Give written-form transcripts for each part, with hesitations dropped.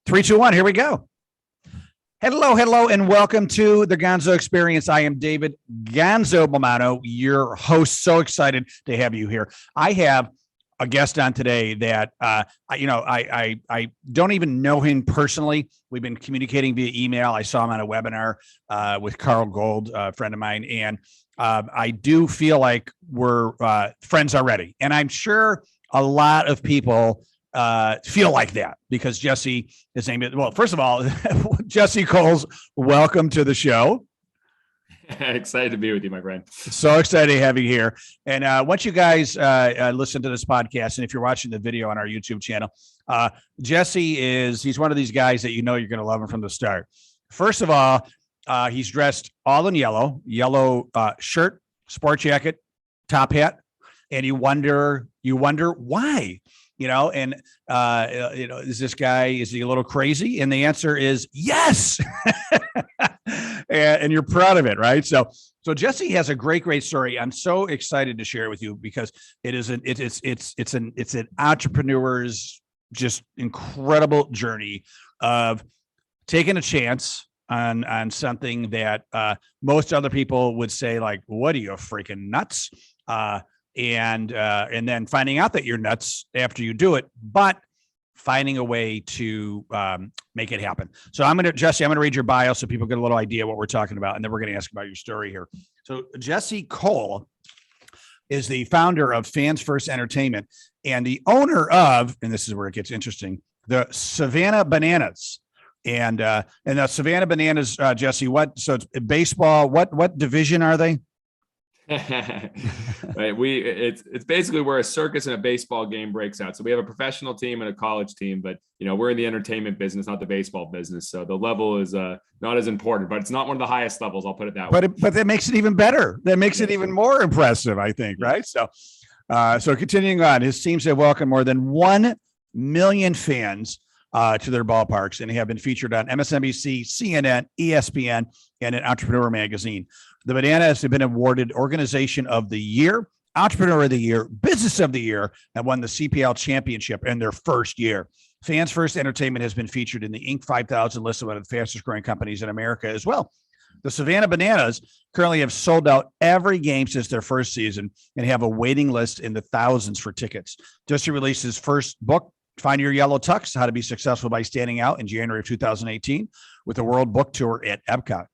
Three, two, one. Here we go. Hello, and welcome to the Gonzo Experience. I am David Gonzo Bomano, your host. So excited to have you here. I have a guest on today that I don't even know him personally. We've been communicating via email. I saw him on a webinar with Carl Gold, a friend of mine, and I do feel like we're friends already. And I'm sure a lot of people feel like that because Jesse, his name is, well, first of all, Jesse Coles, welcome to the show. Excited to be with you, my friend. So excited to have you here. And once you guys listen to this podcast, and if you're watching the video on our YouTube channel, Jesse he's one of these guys that you know you're going to love him from the start. First of all, he's dressed all in yellow shirt, sport jacket, top hat, and you wonder why. Is this guy, is he a little crazy? And the answer is yes. and you're proud of it, right? So Jesse has a great story. I'm so excited to share it with you because it's an entrepreneur's just incredible journey of taking a chance on something that most other people would say, like, what are you, freaking nuts? And then finding out that you're nuts after you do it, but finding a way to make it happen. So Jesse, I'm going to read your bio so people get a little idea what we're talking about, and then we're going to ask about your story here. So Jesse Cole is the founder of Fans First Entertainment and the owner of, and this is where it gets interesting, the Savannah Bananas. And the Savannah Bananas, Jesse, so it's baseball, what division are they? Right. It's basically where a circus and a baseball game breaks out. So we have a professional team and a college team, but we're in the entertainment business, not the baseball business. So the level is not as important, but it's not one of the highest levels. I'll put it that way. But that makes it even better. That makes it even more impressive, I think. Right. So continuing on, his teams have welcomed more than 1 million fans to their ballparks and have been featured on MSNBC, CNN, ESPN, and an Entrepreneur magazine. The Bananas have been awarded Organization of the Year, Entrepreneur of the Year, Business of the Year, and won the CPL Championship in their first year. Fans First Entertainment has been featured in the Inc. 5000 list of one of the fastest growing companies in America as well. The Savannah Bananas currently have sold out every game since their first season and have a waiting list in the thousands for tickets. Just released his first book, Find Your Yellow Tux, How to Be Successful by Standing Out, in January of 2018 with a world book tour at Epcot.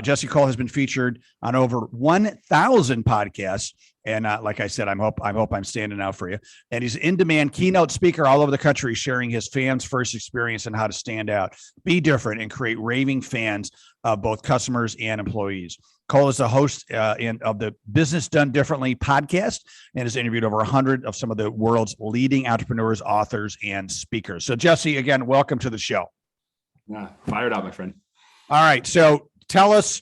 Jesse Cole has been featured on over 1,000 podcasts. And like I said, I hope I'm standing out for you. And he's an in-demand keynote speaker all over the country, sharing his fans first experience and how to stand out, be different, and create raving fans of both customers and employees. Cole is the host of the Business Done Differently podcast and has interviewed over 100 of some of the world's leading entrepreneurs, authors, and speakers. So Jesse, again, welcome to the show. Yeah, fired up, my friend. All right. So tell us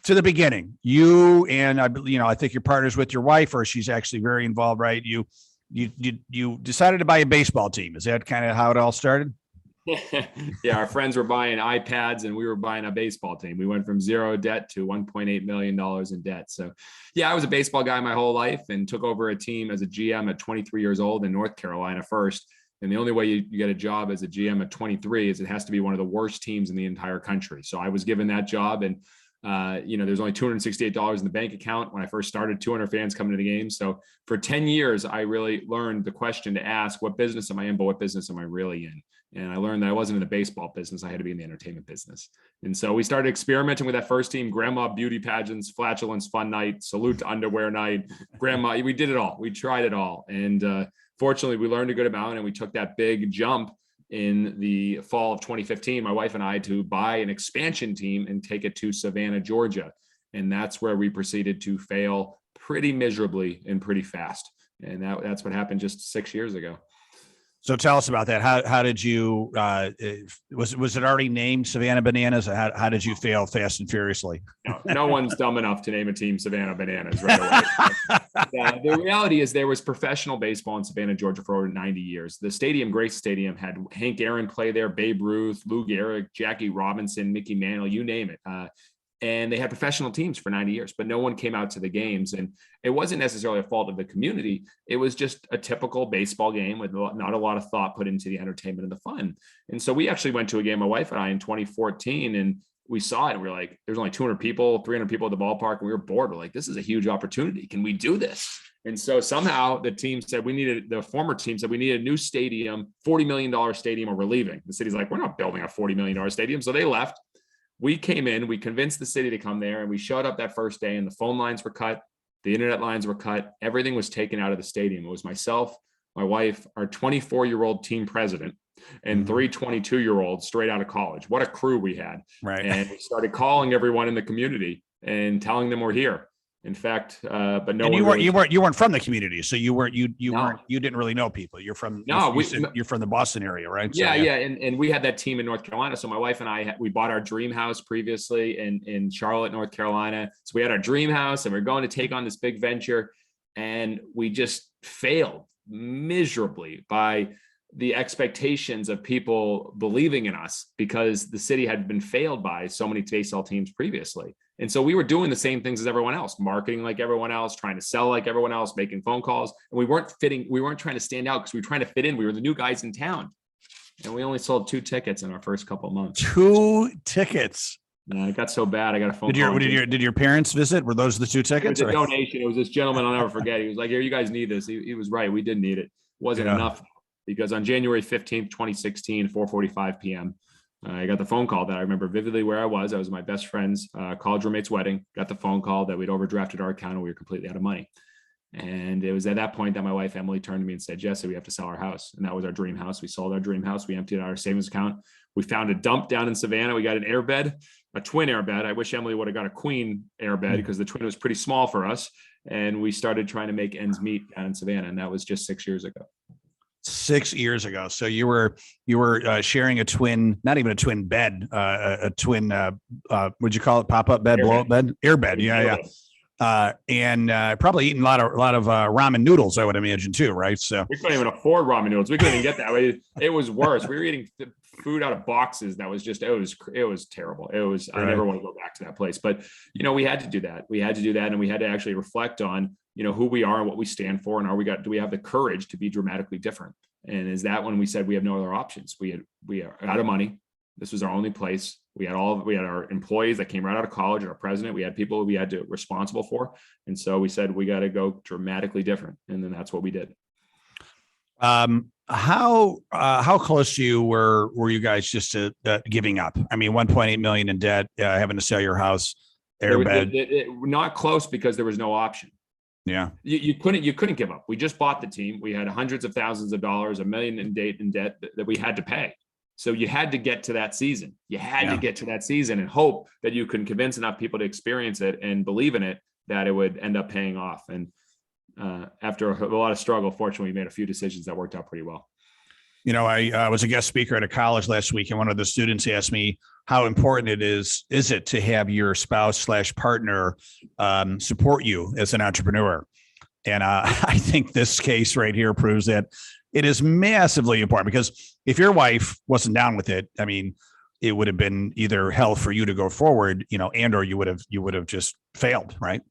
to the beginning, you and I think you're partners with your wife, or she's actually very involved, right? You decided to buy a baseball team. Is that kind of how it all started? Yeah, our friends were buying iPads and we were buying a baseball team. We went from zero debt to $1.8 million in debt. So yeah, I was a baseball guy my whole life and took over a team as a GM at 23 years old in North Carolina first. And the only way you get a job as a GM at 23 is it has to be one of the worst teams in the entire country. So I was given that job, and there's only $268 in the bank account when I first started, 200 fans coming to the game. So for 10 years, I really learned the question to ask, what business am I in, but what business am I really in? And I learned that I wasn't in the baseball business. I had to be in the entertainment business. And so we started experimenting with that first team: grandma beauty pageants, flatulence fun night, salute to underwear night, grandma. We did it all. We tried it all. And fortunately, we learned a good amount, and we took that big jump in the fall of 2015, my wife and I, to buy an expansion team and take it to Savannah, Georgia. And that's where we proceeded to fail pretty miserably and pretty fast. And that's what happened just 6 years ago. So tell us about that. How did you, was it already named Savannah Bananas? How did you fail fast and furiously? No one's dumb enough to name a team Savannah Bananas right away. The reality is there was professional baseball in Savannah, Georgia for over 90 years. The stadium, Grace Stadium, had Hank Aaron play there, Babe Ruth, Lou Gehrig, Jackie Robinson, Mickey Mantle, you name it. and they had professional teams for 90 years, but no one came out to the games. And it wasn't necessarily a fault of the community. It was just a typical baseball game with not a lot of thought put into the entertainment and the fun. And so we actually went to a game, my wife and I, in 2014, and we saw it and we were like, there's only 200 people, 300 people at the ballpark. And we were bored. We're like, this is a huge opportunity. Can we do this? And so somehow the team said the former team said we need a new stadium, $40 million stadium, or we're leaving. The city's like, we're not building a $40 million stadium. So they left. We came in, we convinced the city to come there, and we showed up that first day, and the phone lines were cut. The internet lines were cut. Everything was taken out of the stadium. It was myself, my wife, our 24-year-old team president, and 3 22-year-olds straight out of college. What a crew we had. Right. And we started calling everyone in the community and telling them we're here. In fact, but no, and one you weren't from the community, so you didn't really know people. You're from you're from the Boston area, right? Yeah, so, yeah. And we had that team in North Carolina. So my wife and I, we bought our dream house previously in Charlotte, North Carolina. So we had our dream house, and we're going to take on this big venture, and we just failed miserably by the expectations of people believing in us, because the city had been failed by so many baseball teams previously. And so we were doing the same things as everyone else, marketing like everyone else, trying to sell like everyone else, making phone calls. And we weren't trying to stand out because we were trying to fit in. We were the new guys in town. And we only sold 2 tickets in our first couple of months. 2 tickets. Yeah, it got so bad. I got a phone call. Did your parents visit? Were those the 2 tickets? It was a donation. It was this gentleman I'll never forget. He was like, here, you guys need this. He was right. We did need it. It wasn't enough, because on January 15th, 2016, 4:45 p.m., I got the phone call that I remember vividly where I was. I was at my best friend's college roommate's wedding, got the phone call that we'd overdrafted our account and we were completely out of money. And it was at that point that my wife, Emily, turned to me and said, Jesse, we have to sell our house. And that was our dream house. We sold our dream house. We emptied out our savings account. We found a dump down in Savannah. We got an airbed, a twin airbed. I wish Emily would have got a queen airbed, because the twin was pretty small for us. And we started trying to make ends meet down in Savannah. And that was just 6 years ago. 6 years ago. So you were sharing a twin, not even a twin bed, a twin, what'd you call it? Pop-up bed, blow-up bed, airbed. Yeah. And probably eating a lot of ramen noodles, I would imagine too, right? So we couldn't even afford ramen noodles. We couldn't even get that. It was worse. We were eating food out of boxes. That was just, it was terrible. It was, right. I never want to go back to that place, but we had to do that. And we had to actually reflect on, who we are and what we stand for. And do we have the courage to be dramatically different? And is that when we said we have no other options? We are out of money. This was our only place. We had our employees that came right out of college, and our president. We had people we had to responsible for. And so we said, we got to go dramatically different. And then that's what we did. How close to you were you guys just to giving up? I mean, 1.8 million in debt, having to sell your house, airbed. Not close, because there was no option. Yeah. You couldn't give up. We just bought the team. We had hundreds of thousands of dollars, $1 million in debt that we had to pay. So you had to get to that season. You had to get to that season and hope that you can convince enough people to experience it and believe in it, that it would end up paying off. And after a lot of struggle, fortunately, we made a few decisions that worked out pretty well. I was a guest speaker at a college last week, and one of the students asked me how important it is it to have your spouse/partner support you as an entrepreneur. And I think this case right here proves that it is massively important, because if your wife wasn't down with it, I mean, it would have been either hell for you to go forward, and or you would have just failed, right?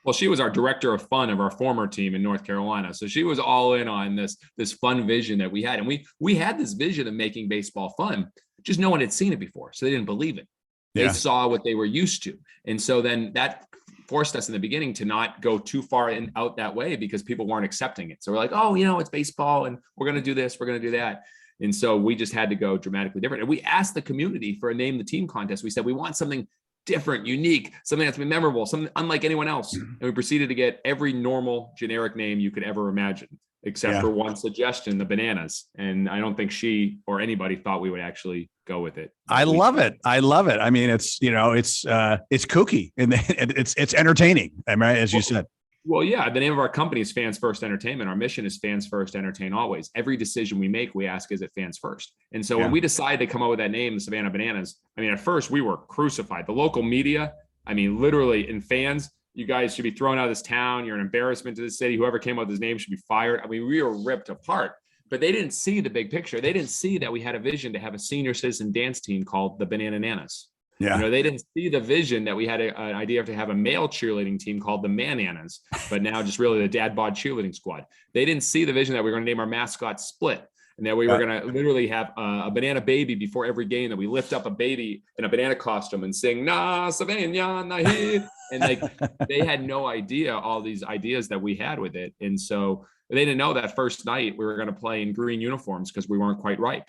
Well, she was our director of fun of our former team in North Carolina. So she was all in on this fun vision that we had. And we had this vision of making baseball fun, just no one had seen it before. So they didn't believe it. They saw what they were used to. And so then that forced us in the beginning to not go too far out that way, because people weren't accepting it. So we're like, oh, it's baseball and we're going to do this, we're going to do that. And so we just had to go dramatically different. And we asked the community for a name the team contest. We said, we want something different, unique, something that's been memorable, something unlike anyone else. And we proceeded to get every normal generic name you could ever imagine, except for one suggestion, the Bananas. And I don't think she or anybody thought we would actually go with it. I love it. I mean, it's kooky and it's entertaining, right? As you said. Well, yeah, the name of our company is Fans First Entertainment. Our mission is fans first, entertain always. Every decision we make, we ask, is it fans first? And so when we decided to come up with that name, the Savannah Bananas, I mean, at first we were crucified. The local media, I mean, literally, and fans, you guys should be thrown out of this town. You're an embarrassment to the city. Whoever came up with his name should be fired. I mean, we were ripped apart, but they didn't see the big picture. They didn't see that we had a vision to have a senior citizen dance team called the Bananas. Yeah. They didn't see the vision that we had an idea to have a male cheerleading team called the Bananas, but now just really the dad bod cheerleading squad. They didn't see the vision that we were going to name our mascot Split, and that we were going to literally have a banana baby before every game, that we lift up a baby in a banana costume and sing "Na Savannah, na here." And like, they had no idea all these ideas that we had with it. And so they didn't know that first night we were going to play in green uniforms because we weren't quite ripe.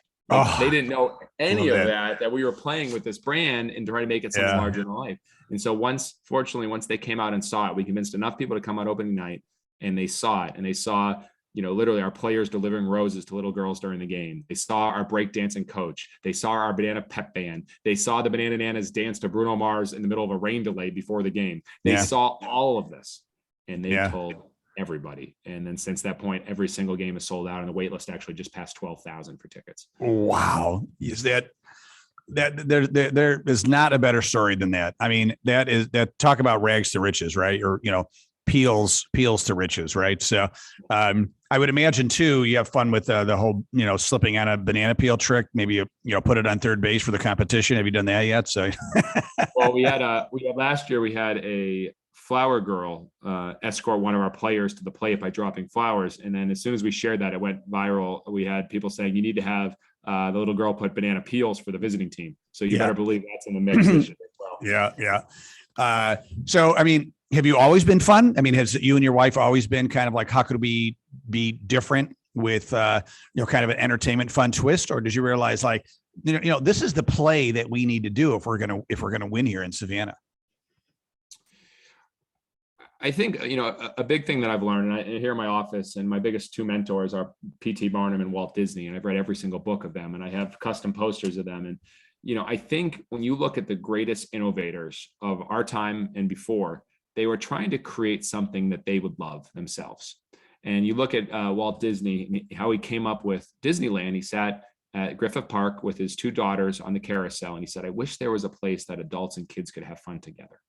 They didn't know any of that we were playing with this brand and trying to make it something larger than life. And so fortunately, once they came out and saw it, we convinced enough people to come out opening night, and they saw it, and they saw, literally our players delivering roses to little girls during the game. They saw our breakdancing coach. They saw our banana pep band. They saw the Bananas dance to Bruno Mars in the middle of a rain delay before the game. They saw all of this, and they told everybody. And then since that point, every single game is sold out, and the wait list actually just passed 12,000 for tickets. Wow. Is that there is not a better story than that. I mean, that talk about rags to riches, right? Or, peels to riches, right? So I would imagine too, you have fun with the whole, slipping on a banana peel trick. Maybe put it on third base for the competition. Have you done that yet? So well, last year we had a flower girl escort one of our players to the plate by dropping flowers, and then as soon as we shared that, it went viral. We had people saying you need to have the little girl put banana peels for the visiting team. So you better believe that's in the mix this year as well. Yeah. So I mean, have you always been fun? I mean, has you and your wife always been kind of like, how could we be different with kind of an entertainment fun twist? Or did you realize like, this is the play that we need to do if we're gonna win here in Savannah? I think, a big thing that I've learned, and here in my office, and my biggest two mentors are P.T. Barnum and Walt Disney, and I've read every single book of them, and I have custom posters of them. And, I think when you look at the greatest innovators of our time and before, they were trying to create something that they would love themselves. And you look at Walt Disney, how he came up with Disneyland. He sat at Griffith Park with his two daughters on the carousel, and he said, I wish there was a place that adults and kids could have fun together.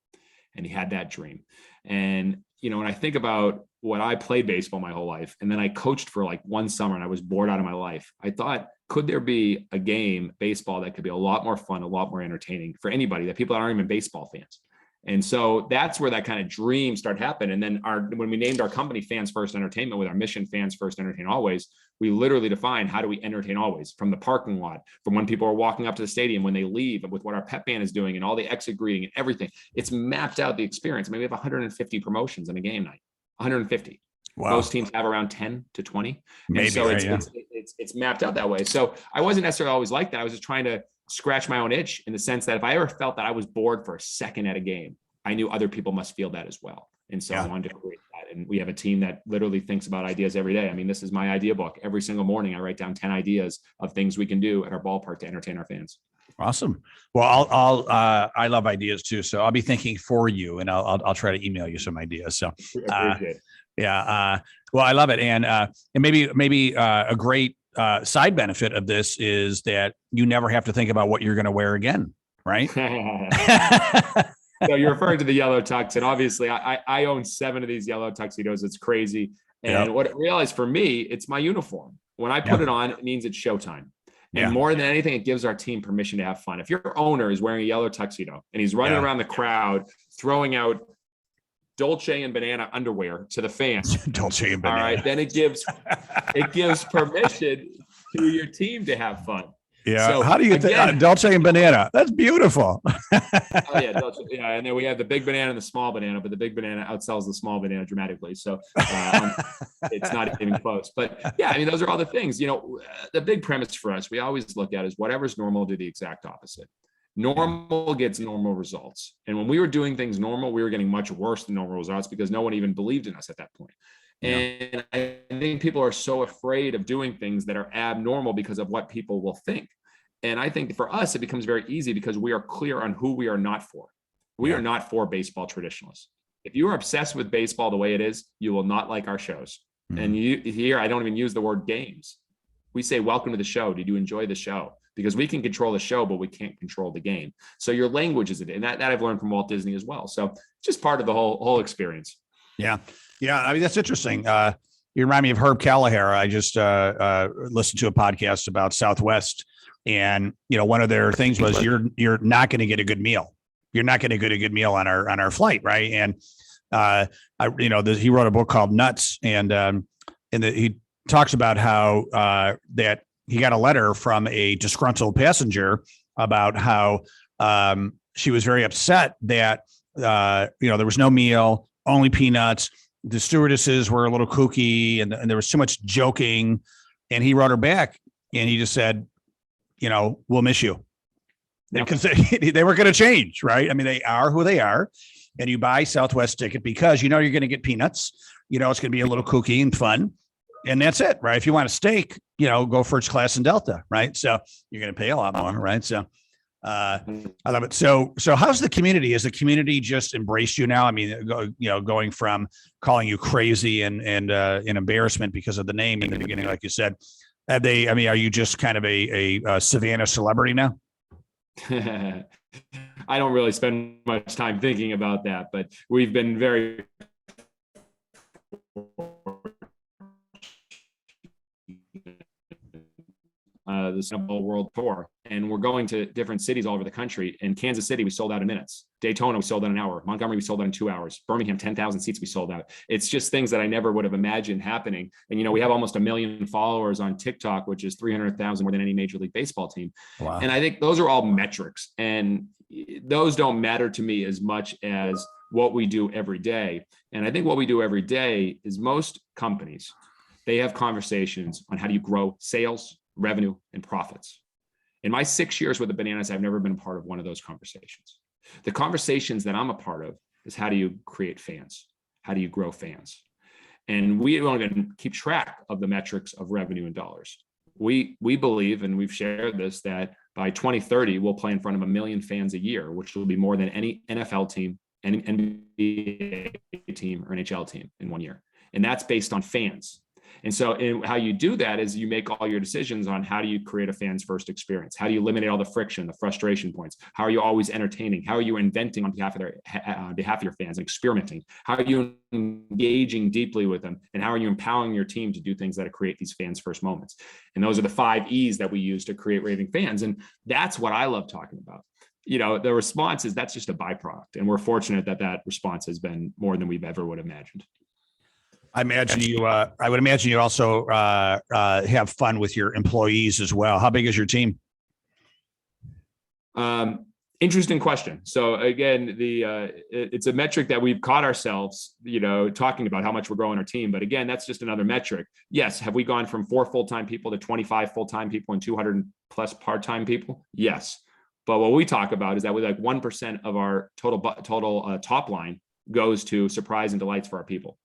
And he had that dream. And, when I think about what I played baseball my whole life, and then I coached for like one summer and I was bored out of my life, I thought, could there be a game, baseball, that could be a lot more fun, a lot more entertaining for anybody, that people that aren't even baseball fans? And so that's where that kind of dream started happening. And then when we named our company Fans First Entertainment, with our mission, Fans First, Entertain Always, we literally defined, how do we entertain always? From the parking lot, from when people are walking up to the stadium, when they leave, with what our pep band is doing and all the exit greeting and everything. It's mapped out the experience. I mean, we have 150 promotions in a game night, 150. Wow. Most teams have around 10 to 20. Maybe, and so it's mapped out that way. So I wasn't necessarily always like that. I was just trying to scratch my own itch, in the sense that if I ever felt that I was bored for a second at a game, I knew other people must feel that as well. And so I wanted to create that. And we have a team that literally thinks about ideas every day. I mean, this is my idea book. Every single morning, I write down 10 ideas of things we can do at our ballpark to entertain our fans. Awesome. Well, I love ideas too. So I'll be thinking for you, and I'll try to email you some ideas. So well, I love it. And maybe a great side benefit of this is that you never have to think about what you're going to wear again. Right. So you're referring to the yellow tux, and obviously I own 7 of these yellow tuxedos. It's crazy. And what I realized, for me, it's my uniform. When I put it on, it means it's showtime. And more than anything, it gives our team permission to have fun. If your owner is wearing a yellow tuxedo and he's running around the crowd, throwing out Dolce and Banana underwear to the fans, Dolce and Banana. All right, then it gives permission to your team to have fun. Yeah. So, how do you think Dolce and Banana? That's beautiful. Dolce, and then we have the big banana and the small banana, but the big banana outsells the small banana dramatically. So it's not even close. But I mean, those are all the things. The big premise for us, we always look at, is whatever's normal, do the exact opposite. Normal gets normal results. And when we were doing things normal, we were getting much worse than normal results, because no one even believed in us at that point. And I think people are so afraid of doing things that are abnormal because of what people will think. And I think for us, it becomes very easy because we are clear on who we are not for. We are not for baseball traditionalists. If you are obsessed with baseball the way it is, you will not like our shows. Mm-hmm. And here, I don't even use the word games. We say, welcome to the show. Did you enjoy the show? Because we can control the show, but we can't control the game. So your language is it. And that I've learned from Walt Disney as well. So just part of the whole experience. Yeah. Yeah. I mean, that's interesting. You remind me of Herb Callagher. I just listened to a podcast about Southwest And, one of their things was you're not going to get a good meal. You're not going to get a good meal on our flight. Right. And, he wrote a book called Nuts, and he talks about how, that he got a letter from a disgruntled passenger about how, she was very upset that, there was no meal, only peanuts. The stewardesses were a little kooky, and there was too much joking. And he wrote her back, and he just said, we'll miss you. Because they were going to change, right? I mean, they are who they are. And you buy Southwest ticket because you're going to get peanuts. It's going to be a little kooky and fun. And that's it, right? If you want a steak, go first class in Delta, right? So you're going to pay a lot more, right? So I love it. So how's the community? Has the community just embraced you now? I mean, going from calling you crazy and an embarrassment because of the name in the beginning, like you said, are you just kind of a Savannah celebrity now? I don't really spend much time thinking about that, but we've been very the Snowball World Tour, and we're going to different cities all over the country. In Kansas City, we sold out in minutes. Daytona, we sold out in an hour. Montgomery, we sold out in 2 hours. Birmingham, 10,000 seats we sold out. It's just things that I never would have imagined happening. And we have almost 1 million followers on TikTok, which is 300,000 more than any Major League Baseball team. Wow. And I think those are all metrics, and those don't matter to me as much as what we do every day. And I think what we do every day is most companies, they have conversations on how do you grow sales, revenue, and profits. In my 6 years with the Bananas, I've never been a part of one of those conversations. The conversations that I'm a part of is how do you create fans? How do you grow fans? And we don't even keep track of the metrics of revenue and dollars. We believe, and we've shared this, that by 2030, we'll play in front of 1 million fans a year, which will be more than any NFL team, any NBA team, or NHL team in 1 year. And that's based on fans. And so how you do that is you make all your decisions on how do you create a fan's first experience? How do you eliminate all the friction, the frustration points? How are you always entertaining? How are you inventing on behalf of your fans and experimenting? How are you engaging deeply with them? And how are you empowering your team to do things that create these fans first moments? And those are the 5 E's that we use to create raving fans. And that's what I love talking about. The response is that's just a byproduct. And we're fortunate that response has been more than we've ever would have imagined. I would imagine you also have fun with your employees as well. How big is your team? Interesting question. So again, it's a metric that we've caught ourselves, talking about how much we're growing our team. But again, that's just another metric. Yes. Have we gone from 4 full-time people to 25 full-time people and 200 plus part-time people? Yes. But what we talk about is that we 1% of our total top line goes to surprise and delights for our people.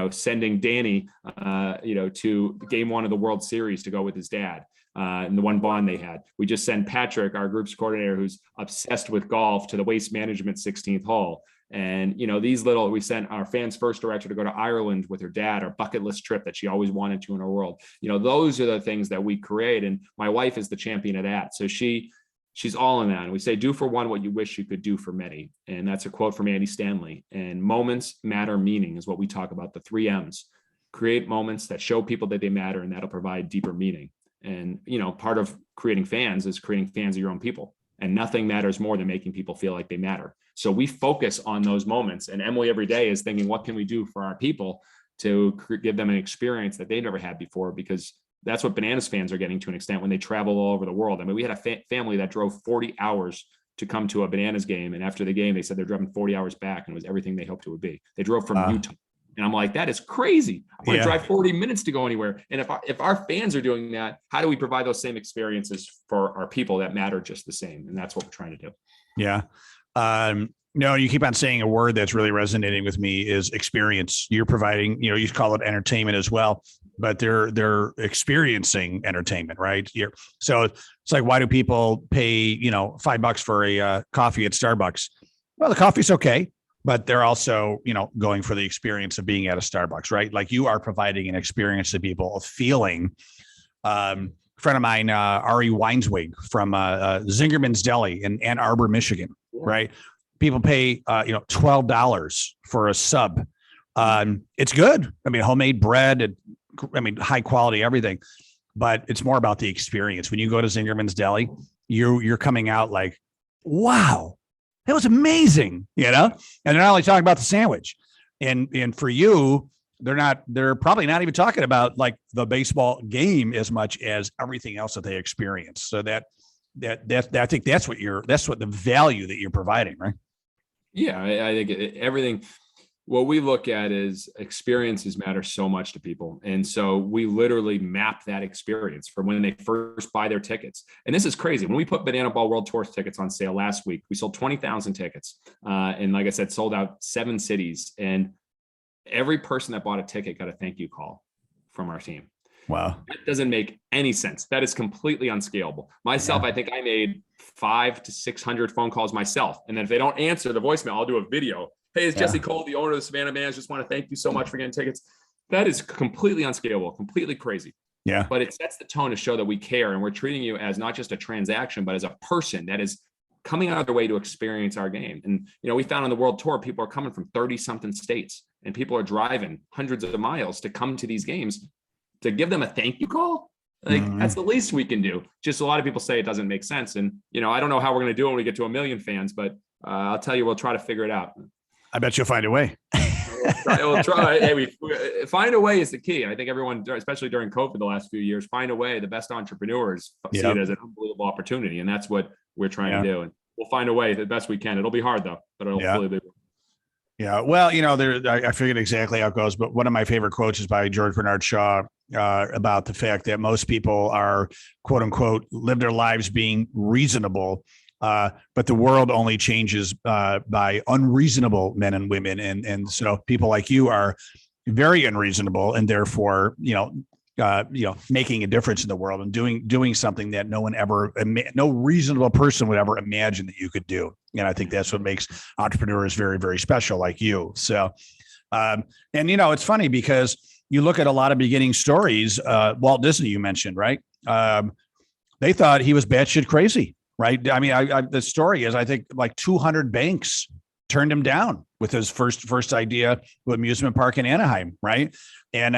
Sending Danny, to game 1 of the World Series to go with his dad, and the one bond they had. We just sent Patrick, our group's coordinator, who's obsessed with golf, to the Waste Management 16th hole. And, we sent our fans first director to go to Ireland with her dad, our bucket list trip that she always wanted to in her world. Those are the things that we create. And my wife is the champion of that. So she's all in that. And we say, do for one what you wish you could do for many. And that's a quote from Andy Stanley. And moments matter meaning is what we talk about, the 3 M's. Create moments that show people that they matter, and that'll provide deeper meaning. And, part of creating fans is creating fans of your own people. And nothing matters more than making people feel like they matter. So we focus on those moments. And Emily every day is thinking, what can we do for our people to give them an experience that they never had before? Because that's what Bananas fans are getting to an extent when they travel all over the world. I mean, we had a family that drove 40 hours to come to a Bananas game. And after the game, they said they're driving 40 hours back, and it was everything they hoped it would be. They drove from Utah. And I'm like, that is crazy. I'm going to drive 40 minutes to go anywhere. And if our fans are doing that, how do we provide those same experiences for our people that matter just the same? And that's what we're trying to do. Yeah. No, you keep on saying a word that's really resonating with me is experience. You're providing, you call it entertainment as well, but they're experiencing entertainment, right? So it's like, why do people pay, $5 for a coffee at Starbucks? Well, the coffee's okay, but they're also, going for the experience of being at a Starbucks, right? Like you are providing an experience to people of feeling. Friend of mine, Ari Weinswig from Zingerman's Deli in Ann Arbor, Michigan, right? People pay, $12 for a sub. It's good. I mean, homemade bread, high quality, everything. but it's more about the experience. When you go to Zingerman's Deli, you're coming out like, wow, that was amazing, you know? And they're not only talking about the sandwich. And for you, they're probably not even talking about like the baseball game as much as everything else that they experience. So that I think that's what the value that you're providing, right? Yeah, I think everything. What we look at is experiences matter so much to people. And so we literally map that experience from when they first buy their tickets. And this is crazy. When we put Banana Ball World Tour tickets on sale last week, we sold 20,000 tickets. And like I said, sold out 7 cities. And every person that bought a ticket got a thank you call from our team. Wow. That doesn't make any sense. That is completely unscalable. Myself, I think I made 500 to 600 phone calls myself. And then if they don't answer the voicemail, I'll do a video. Hey, it's Jesse Cole, the owner of the Savannah Bananas. Just want to thank you so much for getting tickets. That is completely unscalable, completely crazy. Yeah. But it sets the tone to show that we care and we're treating you as not just a transaction, but as a person that is coming out of their way to experience our game. And, we found on the World Tour, people are coming from 30 something states and people are driving hundreds of miles to come to these games. To give them a thank you call, that's the least we can do. Just a lot of people say it doesn't make sense. And, I don't know how we're going to do it when we get to 1 million fans, but I'll tell you, we'll try to figure it out. I bet you'll find a way. We'll try. Hey, we find a way is the key. And I think everyone, especially during COVID the last few years, find a way. The best entrepreneurs see it as an unbelievable opportunity. And that's what we're trying to do. And we'll find a way the best we can. It'll be hard though, but it'll hopefully be. Yeah. Well, I forget exactly how it goes, but one of my favorite quotes is by George Bernard Shaw about the fact that most people are, quote unquote, live their lives being reasonable. But the world only changes by unreasonable men and women. And so people like you are very unreasonable and therefore, making a difference in the world and doing something that no reasonable person would ever imagine that you could do. And I think that's what makes entrepreneurs very, very special like you. So, it's funny because you look at a lot of beginning stories, Walt Disney, you mentioned, right? They thought he was batshit crazy, right? I mean, the story is, I think like 200 banks turned him down with his first idea with amusement park in Anaheim. Right. And,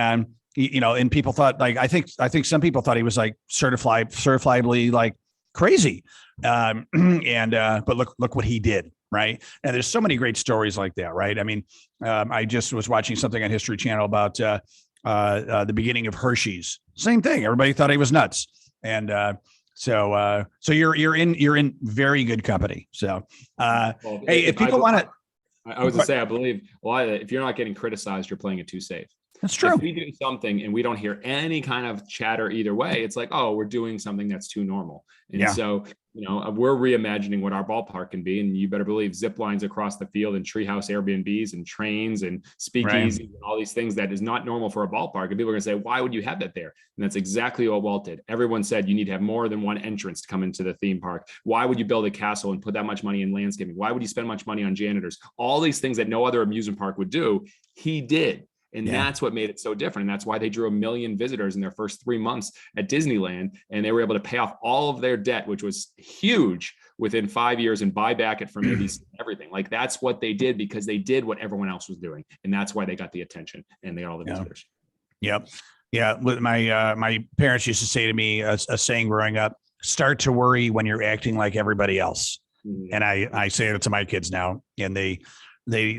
and people thought like, I think some people thought he was like certifiably like crazy. But look what he did. Right. And there's so many great stories like that. Right. I mean, I just was watching something on History Channel about the beginning of Hershey's. Same thing. Everybody thought he was nuts. And so you're in very good company. So hey, if people want to, I was to say, I believe if you're not getting criticized, you're playing it too safe. That's true. If we do something and we don't hear any kind of chatter either way, it's like, oh, we're doing something that's too normal. And so, we're reimagining what our ballpark can be. And you better believe zip lines across the field and treehouse Airbnbs and trains and speakeasies and all these things that is not normal for a ballpark. And people are going to say, why would you have that there? And that's exactly what Walt did. Everyone said you need to have more than one entrance to come into the theme park. Why would you build a castle and put that much money in landscaping? Why would you spend much money on janitors? All these things that no other amusement park would do, he did. And that's what made it so different. And that's why they drew 1 million visitors in their first 3 months at Disneyland. And they were able to pay off all of their debt, which was huge, within 5 years and buy back it from ABC everything. Like that's what they did because they did what everyone else was doing. And that's why they got the attention and they got all the visitors. Yep. Yeah. My parents used to say to me a saying growing up, start to worry when you're acting like everybody else. Mm-hmm. And I say it to my kids now, and they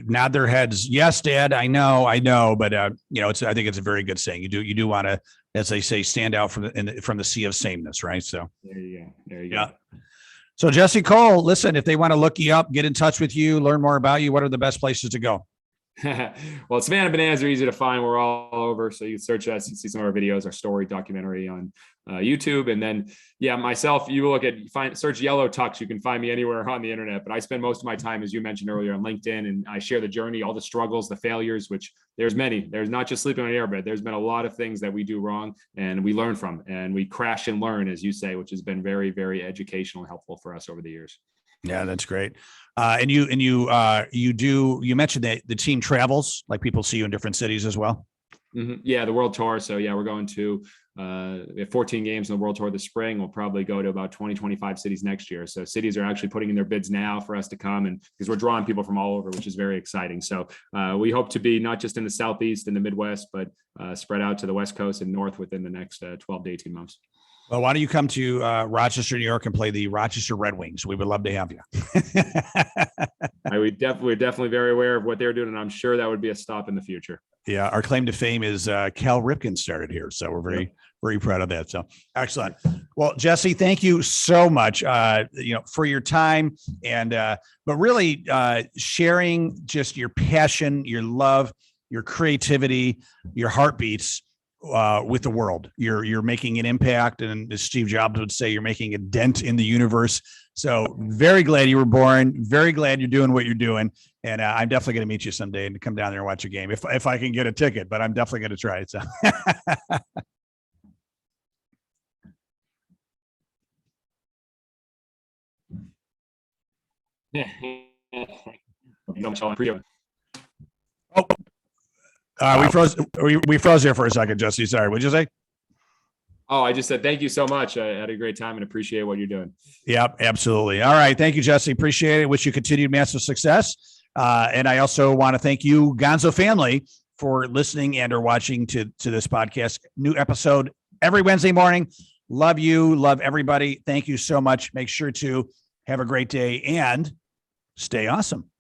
nod their heads. Yes, Dad, I know. But I think it's a very good saying. You do want to, as they say, stand out from the sea of sameness. Right. So there you go. So Jesse Cole, listen, if they want to look you up, get in touch with you, learn more about you, what are the best places to go? Well, Savannah Bananas are easy to find. We're all over. So you can search us and see some of our videos, our story documentary on YouTube. And then, myself, you search Yellow Tux. You can find me anywhere on the internet, but I spend most of my time, as you mentioned earlier, on LinkedIn, and I share the journey, all the struggles, the failures, which there's many. There's not just sleeping on an airbed. There's been a lot of things that we do wrong and we learn from, and we crash and learn, as you say, which has been very, very educational and helpful for us over the years. Yeah, that's great. And you mentioned that the team travels, like people see you in different cities as well. Mm-hmm. Yeah, the World Tour. So we're going to we have 14 games in the World Tour this spring. We'll probably go to about 20, 25 cities next year. So cities are actually putting in their bids now for us to come, and because we're drawing people from all over, which is very exciting. So we hope to be not just in the Southeast and the Midwest, but spread out to the West Coast and North within the next 12 to 18 months. Well, why don't you come to Rochester, New York, and play the Rochester Red Wings? We would love to have you. We're definitely very aware of what they're doing, and I'm sure that would be a stop in the future. Yeah, our claim to fame is Cal Ripken started here, so we're very proud of that. So excellent. Well, Jesse, thank you so much. For your time and but really sharing just your passion, your love, your creativity, your heartbeats with the world. You're making an impact, and as Steve Jobs would say, you're making a dent in the universe. So very glad you were born. Very glad you're doing what you're doing. And I'm definitely going to meet you someday and come down there and watch a game if I can get a ticket, but I'm definitely going to try it. So. We froze here for a second, Jesse. Sorry. What'd you say? Oh, I just said thank you so much. I had a great time and appreciate what you're doing. Yep, absolutely. All right. Thank you, Jesse. Appreciate it. Wish you continued massive success. And I also want to thank you, Gonzo family, for listening and or watching to this podcast. New episode every Wednesday morning. Love you. Love everybody. Thank you so much. Make sure to have a great day and stay awesome.